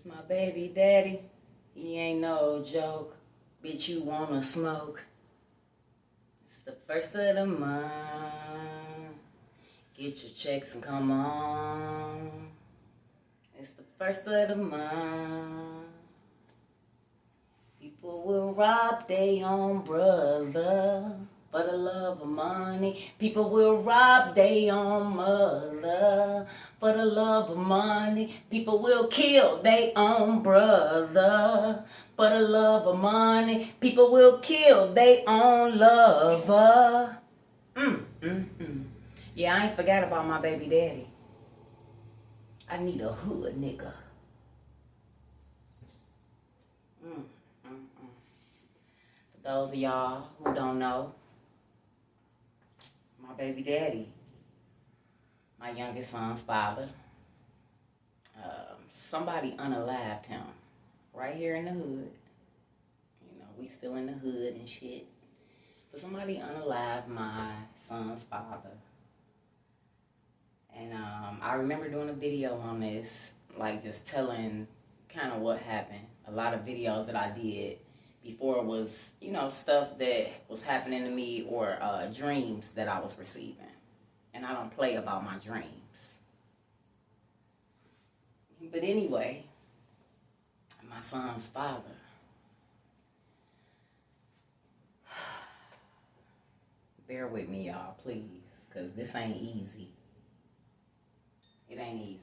It's my baby daddy. He ain't no joke. Bitch, you wanna smoke. It's the first of the month. Get your checks and come on. It's the first of the month. People will rob their own brother for the love of money. People will rob their own mother for the love of money. People will kill their own brother for the love of money. People will kill their own lover. Yeah, I ain't forgot about my baby daddy. I need a hood nigga. For those of y'all who don't know, my baby daddy, my youngest son's father, somebody unalived him right here in the hood. You know, we still in the hood and shit. But somebody unalived my son's father. And I remember doing a video on this, like just telling kind of what happened. A lot of videos that I did before was, you know, stuff that was happening to me or dreams that I was receiving. And I don't play about my dreams. But anyway, my son's father. Bear with me, y'all, please, because this ain't easy. It ain't easy.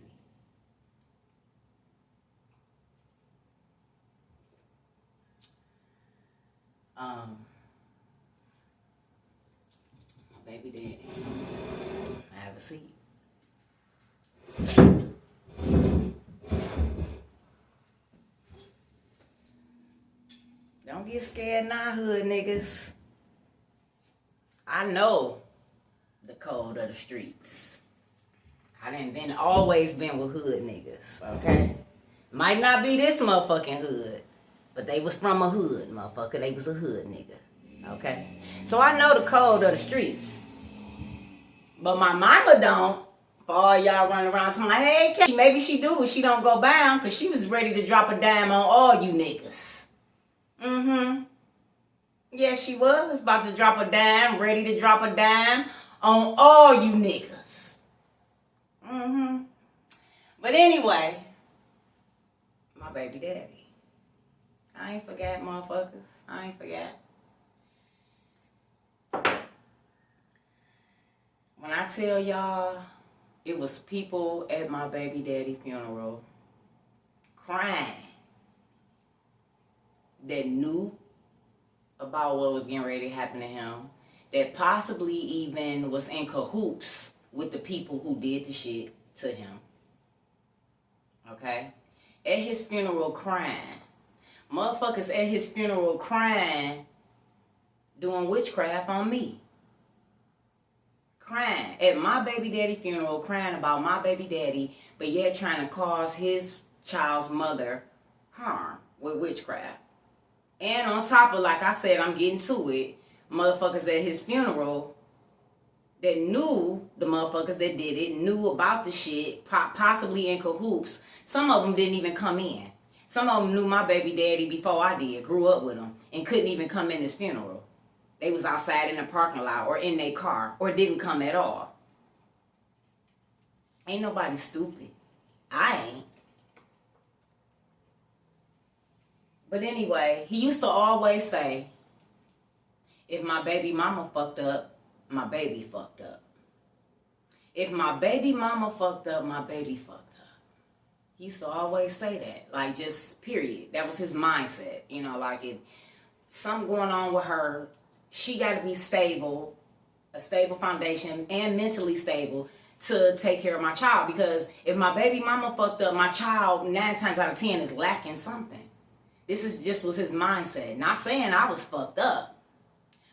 My baby daddy. Have a seat. Don't get scared now, hood niggas. I know the code of the streets. I done always been with hood niggas, okay? Might not be this motherfucking hood, but they was from a hood, motherfucker. They was a hood nigga, okay? So I know the code of the streets. But my mama don't. For all y'all running around to my hey, maybe she do, but she don't go bound, because she was ready to drop a dime on all you niggas. Yeah, she was about to drop a dime, ready to drop a dime on all you niggas. But anyway, my baby daddy. I ain't forgot, motherfuckers. I ain't forgot. When I tell y'all, it was people at my baby daddy funeral crying that knew about what was getting ready to happen to him, that possibly even was in cahoots with the people who did the shit to him. Okay? At his funeral crying. Motherfuckers at his funeral crying, doing witchcraft on me. Crying at my baby daddy funeral, crying about my baby daddy, but yet trying to cause his child's mother harm with witchcraft. And on top of, like I said, I'm getting to it, motherfuckers at his funeral that knew, the motherfuckers that did it, knew about the shit, possibly in cahoots. Some of them didn't even come in. Some of them knew my baby daddy before I did, grew up with him, and couldn't even come in his funeral. They was outside in the parking lot or in their car or didn't come at all. Ain't nobody stupid. I ain't. But anyway, he used to always say, if my baby mama fucked up, my baby fucked up. If my baby mama fucked up, my baby fucked up. He used to always say that. Like, just period. That was his mindset. You know, like if something going on with her, she got to be stable, a stable foundation, and mentally stable to take care of my child. Because if my baby mama fucked up, my child 9 times out of 10 is lacking something. This is just was his mindset. Not saying I was fucked up,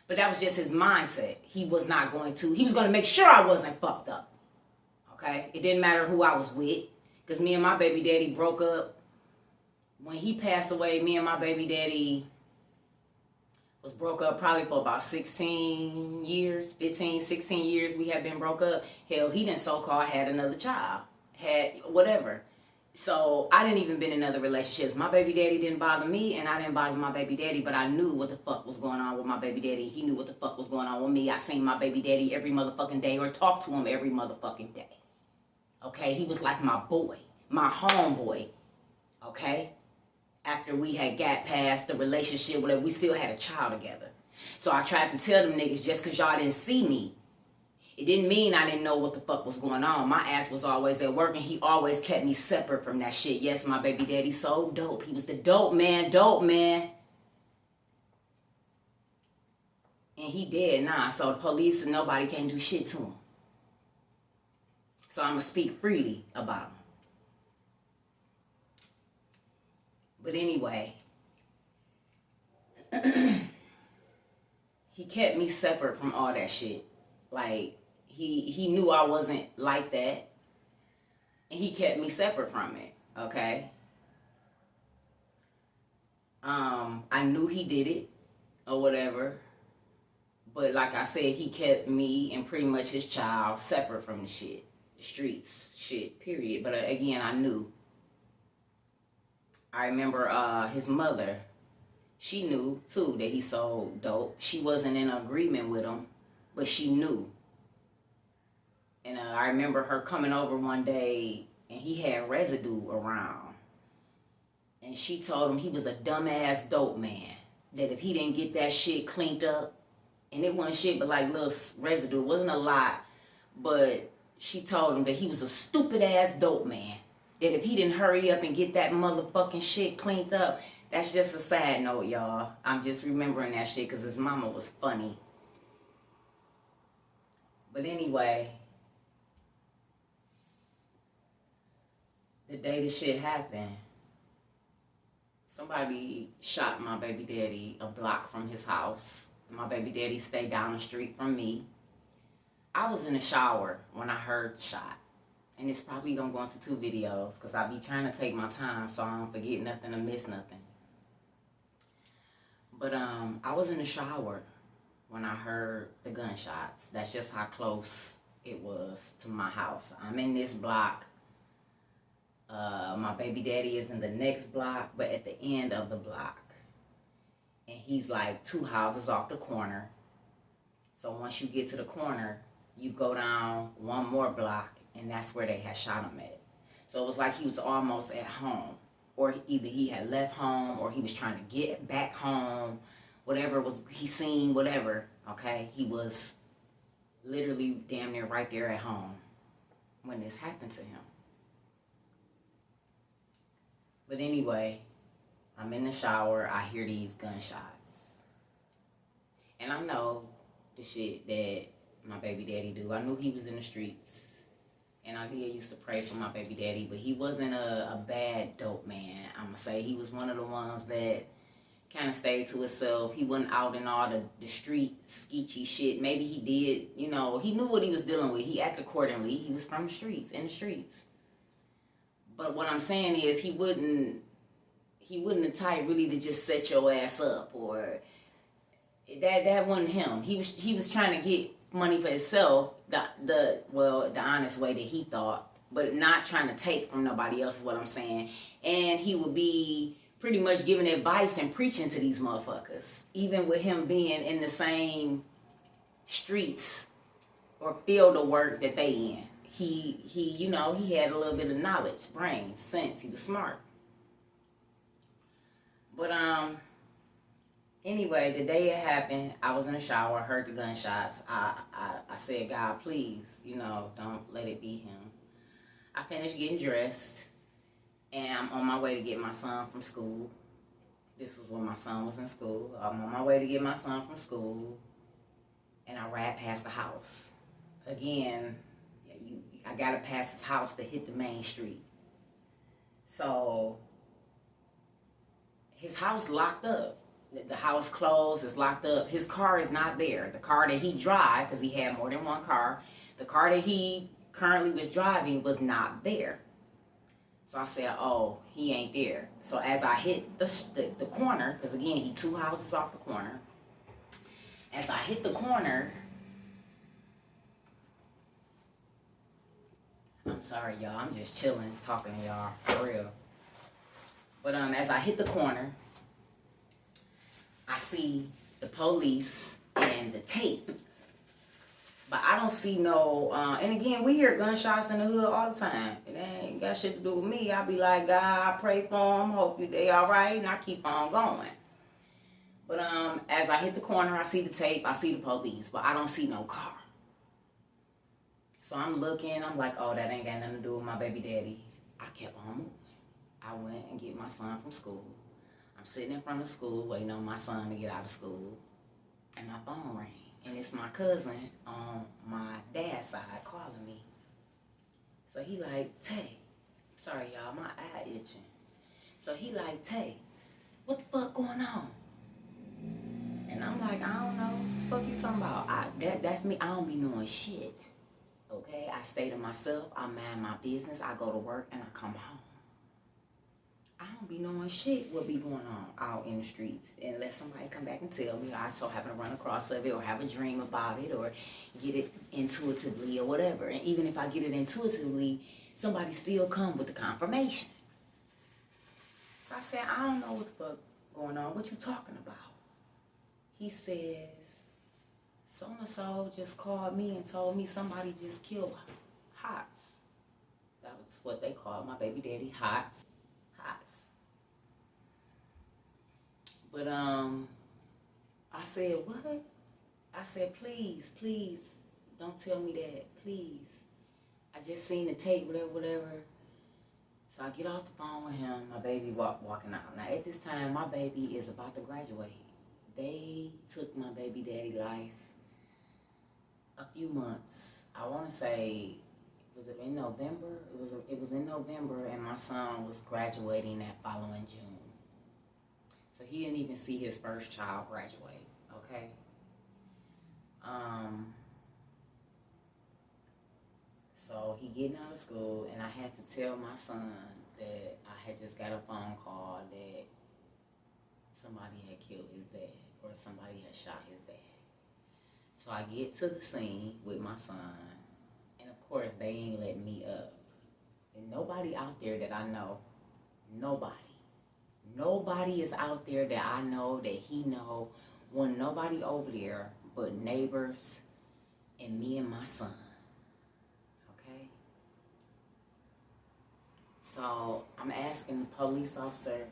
but that was just his mindset. He was not going to. He was going to make sure I wasn't fucked up. Okay? It didn't matter who I was with, because me and my baby daddy broke up. When he passed away, me and my baby daddy was broke up probably for about 16 years, 15, 16 years we had been broke up. Hell, he done so-called had another child. Had whatever. So I didn't even been in other relationships. My baby daddy didn't bother me, and I didn't bother my baby daddy, but I knew what the fuck was going on with my baby daddy. He knew what the fuck was going on with me. I seen my baby daddy every motherfucking day or talked to him every motherfucking day. Okay? He was like my boy, my homeboy. Okay? After we had got past the relationship, whatever, we still had a child together. So I tried to tell them niggas, just because y'all didn't see me, it didn't mean I didn't know what the fuck was going on. My ass was always at work, and he always kept me separate from that shit. Yes, my baby daddy so dope. He was the dope man. And he dead now, so the police and nobody can do shit to him. So I'm going to speak freely about him. But anyway, he kept me separate from all that shit. Like, he knew I wasn't like that, and he kept me separate from it, okay? I knew he did it, or whatever, but like I said, he kept me and pretty much his child separate from the shit, the streets, shit, period. But again, I knew. I remember his mother, she knew, too, that he sold dope. She wasn't in agreement with him, but she knew. And I remember her coming over one day, and he had residue around. And she told him he was a dumbass dope man. That if he didn't get that shit cleaned up, and it wasn't shit but like little residue, it wasn't a lot, but she told him that he was a stupid ass dope man. That if he didn't hurry up and get that motherfucking shit cleaned up, that's just a sad note, y'all. I'm just remembering that shit because his mama was funny. But anyway, the day the shit happened, somebody shot my baby daddy a block from his house. My baby daddy stayed down the street from me. I was in the shower when I heard the shot. And it's probably going to go into 2 videos because I be trying to take my time so I don't forget nothing or miss nothing. But I was in the shower when I heard the gunshots. That's just how close it was to my house. I'm in this block. My baby daddy is in the next block, but at the end of the block. And he's like 2 houses off the corner. So once you get to the corner, you go down 1 more block, and that's where they had shot him at. So it was like he was almost at home. Or either he had left home, or he was trying to get back home. Whatever was he seen, whatever, okay? He was literally damn near right there at home when this happened to him. But anyway, I'm in the shower. I hear these gunshots. And I know the shit that my baby daddy do. I knew he was in the streets. And I did used to pray for my baby daddy. But he wasn't a bad dope man. I'm going to say he was one of the ones that kind of stayed to himself. He wasn't out in all the street skeechy shit. Maybe he did, you know. He knew what he was dealing with. He acted accordingly. He was from the streets, in the streets. But what I'm saying is he wasn't the type really to just set your ass up, or that wasn't him. He was trying to get money for himself, the honest way that he thought, but not trying to take from nobody else is what I'm saying. And he would be pretty much giving advice and preaching to these motherfuckers, even with him being in the same streets or field of work that they in. He you know, he had a little bit of knowledge, brains, sense. He was smart. But anyway, the day it happened, I was in the shower, heard the gunshots. I said, God, please, you know, don't let it be him. I finished getting dressed, and I'm on my way to get my son from school. This was when my son was in school. I'm on my way to get my son from school, and I ride past the house. Again, I gotta pass his house to hit the main street. So his house locked up. The house closed, it's locked up. His car is not there. The car that he drive, because he had more than one car, the car that he currently was driving was not there. So I said, oh, he ain't there. So as I hit the corner, because again, he 2 houses off the corner. As I hit the corner, I'm I'm sorry, y'all. I'm just chilling, talking to y'all, for real. But as I hit the corner, I see the police and the tape. But I don't see no, and again, we hear gunshots in the hood all the time. It ain't got shit to do with me. I be like, God, I pray for them, hope they all right, and I keep on going. But as I hit the corner, I see the tape, I see the police, but I don't see no car. So I'm looking, I'm like, oh, that ain't got nothing to do with my baby daddy. I kept on moving. I went and get my son from school. I'm sitting in front of school waiting on my son to get out of school, and my phone rang. And it's my cousin on my dad's side calling me. So he like, Tay, sorry y'all, my eye itching. So he like, Tay, what the fuck going on? And I'm like, I don't know, what the fuck you talking about? That's me, I don't be knowing shit. Okay, I stay to myself, I mind my business, I go to work and I come home. I don't be knowing shit what be going on out in the streets unless somebody come back and tell me, or I so happen to run across of it or have a dream about it or get it intuitively or whatever. And even if I get it intuitively, somebody still come with the confirmation. So I said, I don't know what the fuck going on. What you talking about? He says, so-and-so just called me and told me somebody just killed Hots. That was what they called my baby daddy, Hots. But I said, what? I said, please, don't tell me that, please. I just seen the tape, whatever. So I get off the phone with him, my baby walking out. Now at this time, my baby is about to graduate. They took my baby daddy life a few months. I want to say, was it in November? It was in November, and my son was graduating that following June. So he didn't even see his first child graduate, okay? So he getting out of school, and I had to tell my son that I had just got a phone call that somebody had killed his dad, or somebody had shot his dad. So I get to the scene with my son, and of course they ain't letting me up. And nobody out there that I know, Nobody is out there that I know, that he know. When nobody over there but neighbors and me and my son. Okay? So I'm asking the police officer,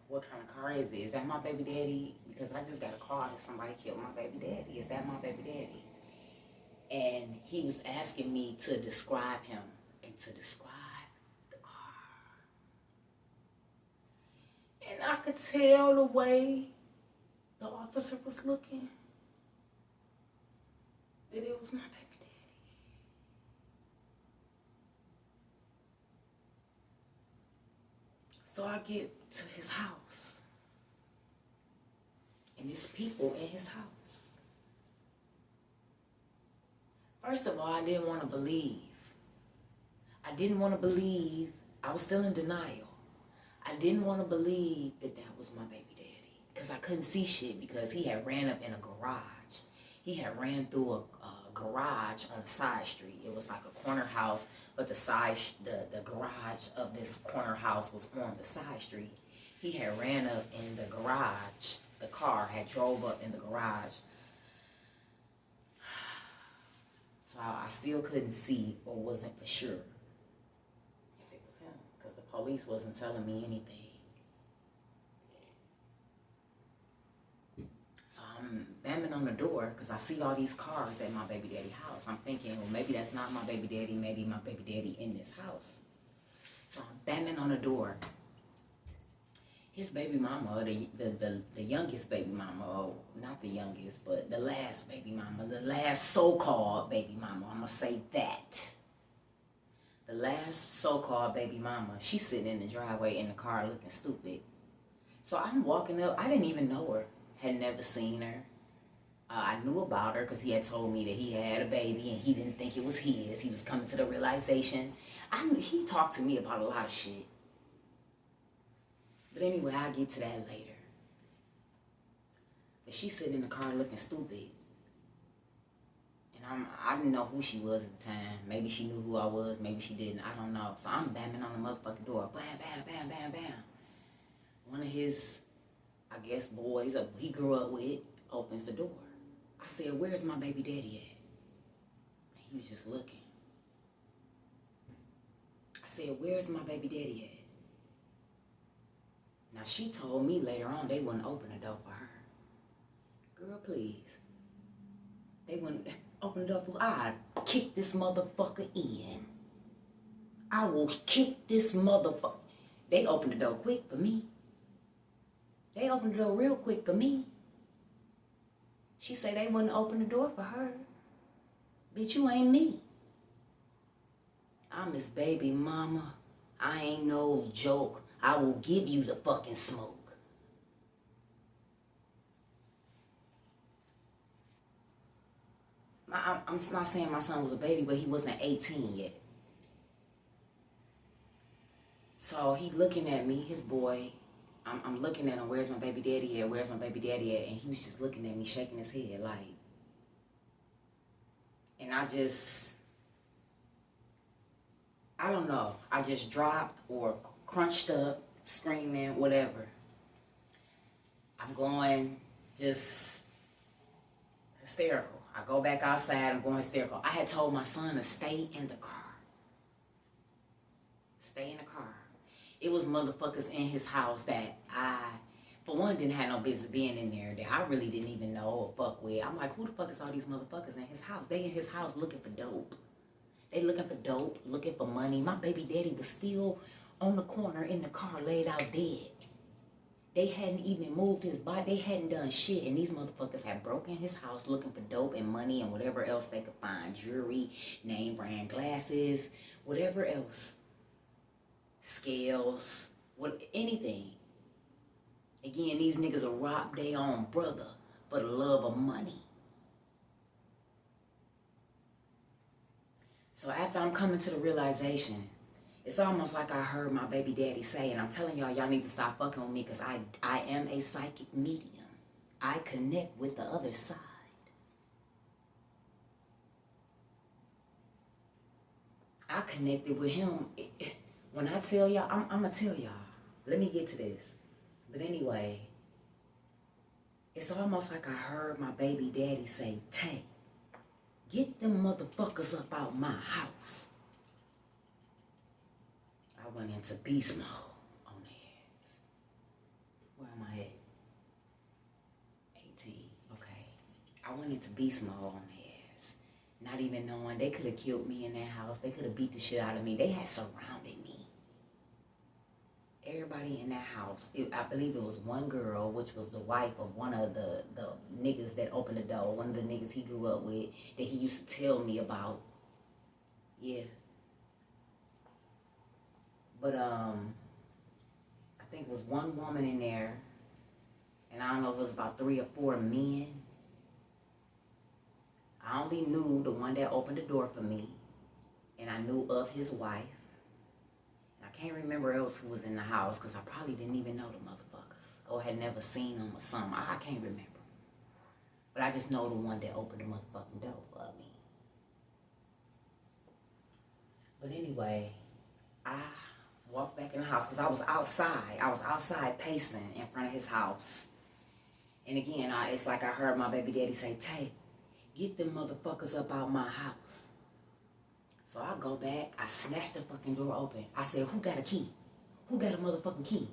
what kind of car is it? Is that my baby daddy? Because I just got a call that somebody killed my baby daddy. Is that my baby daddy? And he was asking me to describe him and to describe the car. And I could tell the way the officer was looking that it was my baby daddy. So I get to his house, and there's people in his house. First of all, I didn't want to believe. I was still in denial. I didn't want to believe that was my baby daddy, because I couldn't see shit, because he had ran up in a garage. He had ran through a garage on a side street. It was like a corner house, but the garage of this corner house was on the side street. He had ran up in the garage. The car had drove up in the garage. So I still couldn't see, or wasn't for sure if it was him, because the police wasn't telling me anything. So I'm banging on the door because I see all these cars at my baby daddy's house. I'm thinking, well, maybe that's not my baby daddy. Maybe my baby daddy in this house. So I'm banging on the door. His baby mama, the youngest baby mama, or not the youngest, but the last baby mama, the last so-called baby mama, I'm going to say that. The last so-called baby mama, she's sitting in the driveway in the car looking stupid. So I'm walking up. I didn't even know her. Had never seen her. I knew about her because he had told me that he had a baby and he didn't think it was his. He was coming to the realization. He talked to me about a lot of shit. But anyway, I'll get to that later. But she's sitting in the car looking stupid. And I didn't know who she was at the time. Maybe she knew who I was. Maybe she didn't. I don't know. So I'm banging on the motherfucking door. Bam, bam, bam, bam, bam. One of his, I guess, boys he grew up with opens the door. I said, where's my baby daddy at? He was just looking. I said, where's my baby daddy at? Now, she told me later on they wouldn't open the door for her. Girl, please. They wouldn't open the door for her. I'd kick this motherfucker in. I will kick this motherfucker. They opened the door quick for me. They opened the door real quick for me. She said they wouldn't open the door for her. Bitch, you ain't me. I'm his baby mama. I ain't no joke. I will give you the fucking smoke. I'm not saying my son was a baby, but he wasn't 18 yet. So he looking at me, his boy. I'm looking at him, where's my baby daddy at? Where's my baby daddy at? And he was just looking at me, shaking his head like. And I don't know. I just dropped or crunched up, screaming, whatever. I'm going just hysterical. I go back outside, I'm going hysterical. I had told my son to stay in the car. Stay in the car. It was motherfuckers in his house that I, for one, didn't have no business being in there, that I really didn't even know or fuck with. I'm like, who the fuck is all these motherfuckers in his house? They in his house looking for dope. They looking for dope, looking for money. My baby daddy was still on the corner in the car, laid out dead. They hadn't even moved his body. They hadn't done shit. And these motherfuckers had broken his house looking for dope and money and whatever else they could find. Jewelry, name brand glasses, whatever else. Scales, anything. Again, these niggas will rob their own brother for the love of money. So after I'm coming to the realization, it's almost like I heard my baby daddy say, and I'm telling y'all need to stop fucking with me because I am a psychic medium. I connect with the other side. I connected with him. When I tell y'all, I'm going to tell y'all. Let me get to this. But anyway, it's almost like I heard my baby daddy say, Tay, get them motherfuckers up out my house. I went into beast mode on their ass. Where am I at? 18. Okay. I went into beast mode on their ass. Not even knowing they could have killed me in that house. They could have beat the shit out of me. They had surrounded me. Everybody in that house, I believe it was one girl, which was the wife of one of the niggas that opened the door, one of the niggas he grew up with, that he used to tell me about. Yeah. But, I think it was one woman in there, and I don't know if it was about 3 or 4 men. I only knew the one that opened the door for me, and I knew of his wife. I can't remember else who was in the house because I probably didn't even know the motherfuckers or had never seen them or something. I can't remember. But I just know the one that opened the motherfucking door for me. But anyway, I walked back in the house because I was outside. I was outside pacing in front of his house. And again, it's like I heard my baby daddy say, Tay, get them motherfuckers up out my house. So I go back, I snatch the fucking door open. I said, who got a key? Who got a motherfucking key?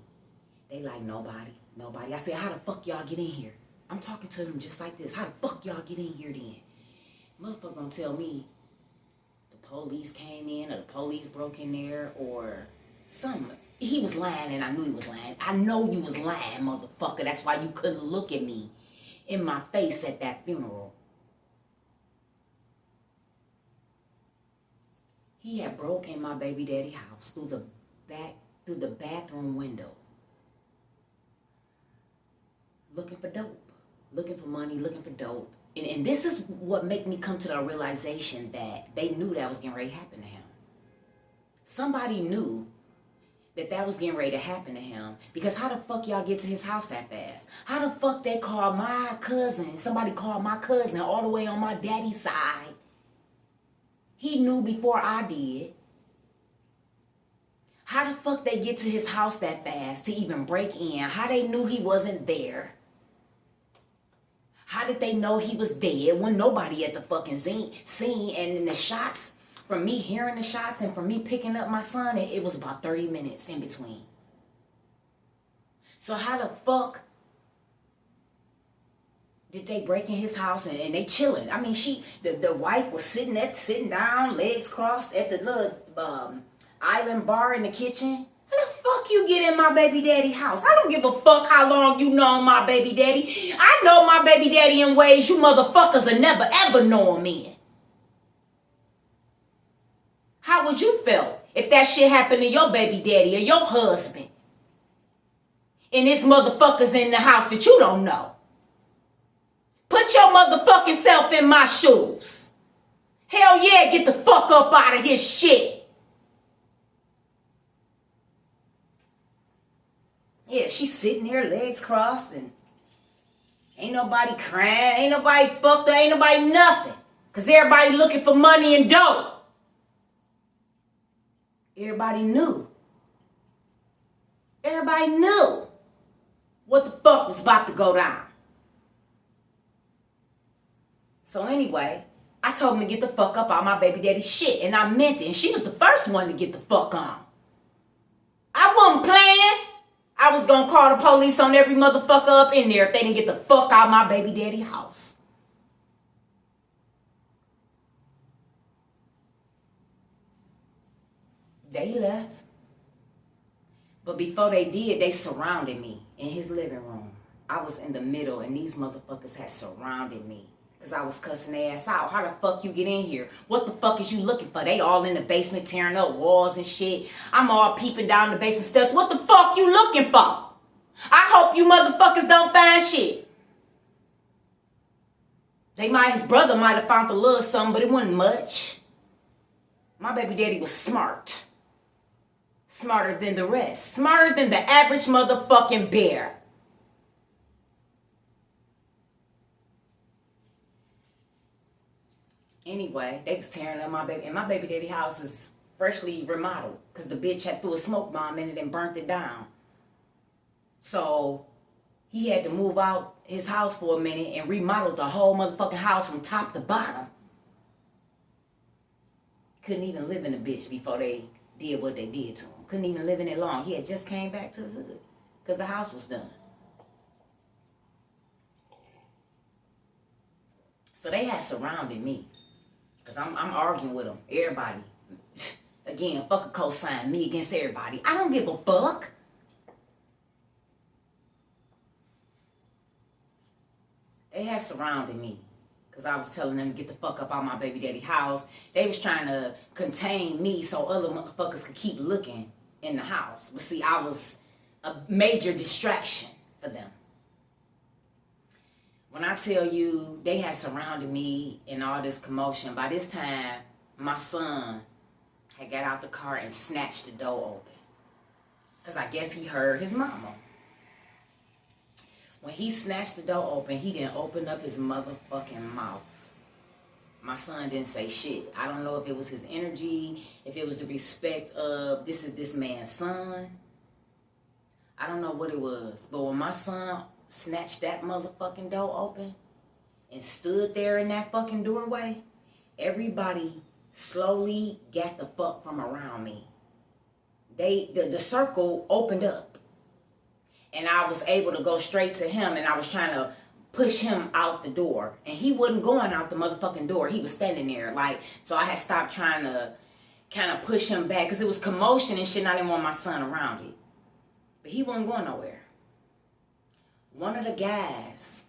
They like, nobody. I said, how the fuck y'all get in here? I'm talking to them just like this. How the fuck y'all get in here then? Motherfucker gonna tell me the police came in or the police broke in there or something. He was lying and I knew he was lying. I know you was lying, motherfucker. That's why you couldn't look at me in my face at that funeral. He had broken my baby daddy house through the bathroom window. Looking for dope. Looking for money, looking for dope. And this is what made me come to the realization that they knew that was getting ready to happen to him. Somebody knew that was getting ready to happen to him. Because how the fuck y'all get to his house that fast? How the fuck they call my cousin, somebody called my cousin all the way on my daddy's side He knew before I did. How the fuck they get to his house that fast to even break in? How they knew he wasn't there? How did they know he was dead when nobody at the fucking scene? And in the shots, from me hearing the shots and from me picking up my son, it was about 30 minutes in between. So how the fuck did they break in his house and they chilling? I mean, the wife was sitting down, legs crossed at the little island bar in the kitchen. How the fuck you get in my baby daddy house? I don't give a fuck how long you know my baby daddy. I know my baby daddy in ways you motherfuckers will never ever know him in. How would you feel if that shit happened to your baby daddy or your husband? And this motherfucker's in the house that you don't know. Put your motherfucking self in my shoes. Hell yeah, get the fuck up out of his shit. Yeah, she's sitting there, legs crossed, and ain't nobody crying, ain't nobody fucked up, ain't nobody nothing. Because everybody looking for money and dough. Everybody knew. Everybody knew what the fuck was about to go down. So anyway, I told him to get the fuck up out my baby daddy's shit, and I meant it, and she was the first one to get the fuck on. I wasn't playing. I was gonna call the police on every motherfucker up in there if they didn't get the fuck out of my baby daddy house. They left. But before they did, they surrounded me in his living room. I was in the middle and these motherfuckers had surrounded me. Because I was cussing their ass out. How the fuck you get in here? What the fuck is you looking for? They all in the basement tearing up walls and shit. I'm all peeping down the basement steps. What the fuck you looking for? I hope you motherfuckers don't find shit. His brother might have found a little something, but it wasn't much. My baby daddy was smart. Smarter than the rest. Smarter than the average motherfucking bear. Anyway, they was tearing up my baby. And my baby daddy house is freshly remodeled. Because the bitch had threw a smoke bomb in it and burnt it down. So, he had to move out his house for a minute and remodel the whole motherfucking house from top to bottom. Couldn't even live in the bitch before they did what they did to him. Couldn't even live in it long. He had just came back to the hood. Because the house was done. So they had surrounded me. Because I'm arguing with them. Everybody. Again, fuck a cosign me against everybody. I don't give a fuck. They had surrounded me. Because I was telling them to get the fuck up out my baby daddy house. They was trying to contain me so other motherfuckers could keep looking in the house. But see, I was a major distraction for them. When I tell you they had surrounded me in all this commotion, by this time, my son had got out the car and snatched the door open. Because I guess he heard his mama. When he snatched the door open, he didn't open up his motherfucking mouth. My son didn't say shit. I don't know if it was his energy, if it was the respect of this is this man's son. I don't know what it was. But when my son snatched that motherfucking door open and stood there in that fucking doorway, everybody slowly got the fuck from around me. The circle opened up. And I was able to go straight to him and I was trying to push him out the door. And he wasn't going out the motherfucking door. He was standing there. So I had stopped trying to kind of push him back because it was commotion and shit and I didn't want my son around it. But he wasn't going nowhere. One of the guys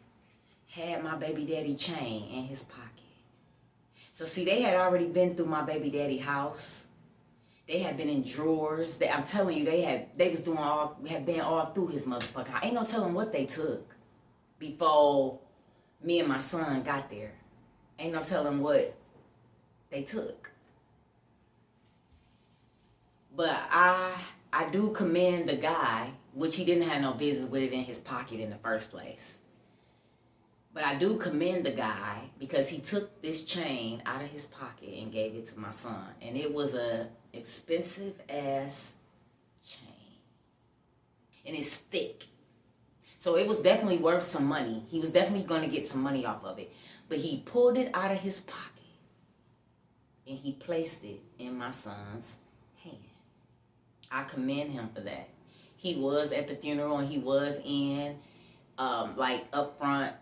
had my baby daddy chain in his pocket. So see, they had already been through my baby daddy house. They had been in drawers. I'm telling you, they had been all through his motherfucker. I ain't no telling what they took before me and my son got there. Ain't no telling what they took. But I do commend the guy, which he didn't have no business with it in his pocket in the first place. But I do commend the guy because he took this chain out of his pocket and gave it to my son. And it was a expensive ass chain. And it's thick. So it was definitely worth some money. He was definitely going to get some money off of it. But he pulled it out of his pocket and he placed it in my son's hand. I commend him for that. He was at the funeral and he was in, like up front.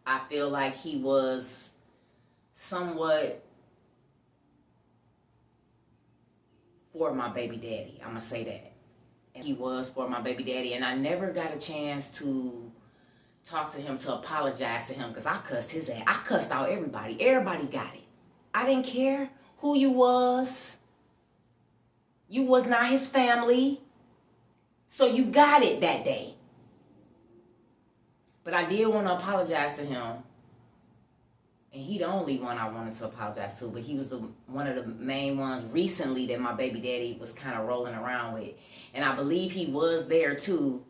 I feel like he was somewhat for my baby daddy. I'm going to say that. And he was for my baby daddy. And I never got a chance to talk to him, to apologize to him, because I cussed his ass. I cussed out everybody. Everybody got it. I didn't care who you was. You was not his family. So you got it that day. But I did want to apologize to him. And he the only one I wanted to apologize to. But he was one of the main ones recently that my baby daddy was kind of rolling around with. And I believe he was there too,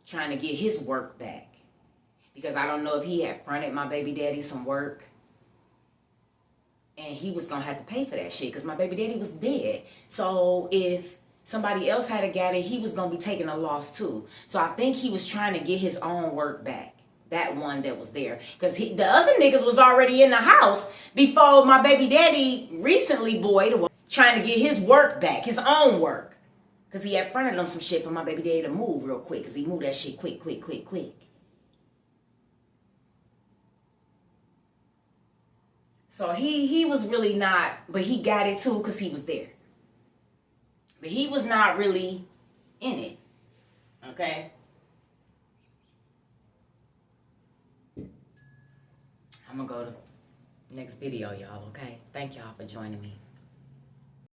trying to get his work back. Because I don't know if he had fronted my baby daddy some work. And he was going to have to pay for that shit. Because my baby daddy was dead. So if somebody else had got it, he was going to be taking a loss too. So I think he was trying to get his own work back. That one that was there. Because the other niggas was already in the house before my baby daddy recently, was trying to get his work back. His own work. Because he had fronted them some shit for my baby daddy to move real quick. Because he moved that shit quick. So he was really not, but he got it too because he was there. But he was not really in it. Okay? I'm going to go to the next video, y'all, okay? Thank y'all for joining me.